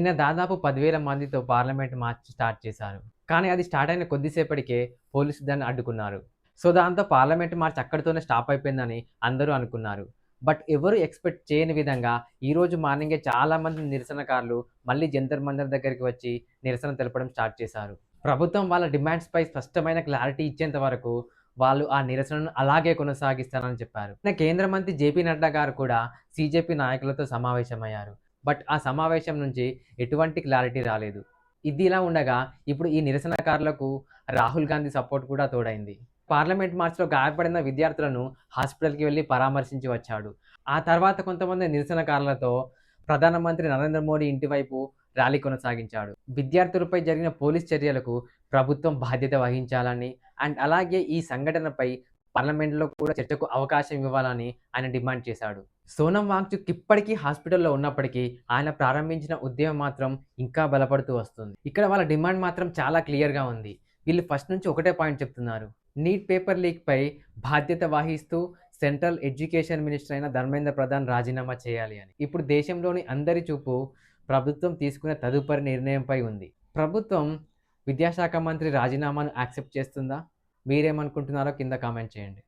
నిన్న దాదాపు 10,000 మందితో పార్లమెంట్ మార్చ్ స్టార్ట్ చేశారు. కానీ అది స్టార్ట్ అయిన కొద్దిసేపటికే పోలీసులు దాన్ని అడ్డుకున్నారు. సో, దాంతో పార్లమెంట్ మార్చ్ అక్కడితోనే స్టాప్ అయిపోయిందని అందరూ అనుకున్నారు. బట్ ఎవరు ఎక్స్‌పెక్ట్ చేయని విధంగా ఈరోజు మార్నింగే చాలామంది నిరసనకారులు మళ్ళీ జంతర్ మంతర్ దగ్గరికి వచ్చి నిరసన తెలపడం స్టార్ట్ చేశారు. ప్రభుత్వం వాళ్ళ డిమాండ్స్‌పై స్పష్టమైన క్లారిటీ ఇచ్చేంత వరకు వాళ్ళు ఆ నిరసనను అలాగే కొనసాగిస్తారని చెప్పారు. కేంద్ర మంత్రి జేపీ నడ్డా గారు కూడా సీజేపీ నాయకులతో సమావేశమయ్యారు. బట్ ఆ సమావేశం నుంచి ఎటువంటి క్లారిటీ రాలేదు. ఇది ఇలా ఉండగా ఇప్పుడు ఈ నిరసనకారులకు రాహుల్ గాంధీ సపోర్ట్ కూడా తోడైంది. పార్లమెంట్ మార్చ్‌లో గాయపడిన విద్యార్థులను హాస్పిటల్‌కి వెళ్లి పరామర్శించి వచ్చాడు. ఆ తర్వాత కొంతమంది నిరసనకారులతో ప్రధానమంత్రి నరేంద్ర మోడీ ఇంటి వైపు ర్యాలీ కొనసాగించాడు. విద్యార్థులపై జరిగిన పోలీస్ చర్యలకు ప్రభుత్వం బాధ్యత వహించాలని అండ్ అలాగే ఈ సంఘటనపై పార్లమెంట్‌లో కూడా చర్చకు అవకాశం ఇవ్వాలని ఆయన డిమాండ్ చేశాడు. సోనం వాంగ్‌చుక్ ఇప్పటికీ హాస్పిటల్‌లో ఉన్నప్పటికీ ఆయన ప్రారంభించిన ఉద్యమం మాత్రం ఇంకా బలపడుతూ వస్తుంది. ఇక్కడ వాళ్ళ డిమాండ్ మాత్రం చాలా క్లియర్‌గా ఉంది. వీళ్ళు ఫస్ట్ నుంచి ఒకటే పాయింట్ చెప్తున్నారు. నీట్ పేపర్ లీక్‌పై బాధ్యత వహిస్తూ సెంట్రల్ ఎడ్యుకేషన్ మినిస్టర్ అయిన ధర్మేంద్ర ప్రధాన్ రాజీనామా చేయాలి అని. ఇప్పుడు దేశంలోని అందరి చూపు ప్రభుత్వం తీసుకునే తదుపరి నిర్ణయంపై ఉంది. ప్రభుత్వం విద్యాశాఖ మంత్రి రాజీనామాను యాక్సెప్ట్ చేస్తుందా? మీరేమనుకుంటున్నారో కింద కామెంట్ చేయండి.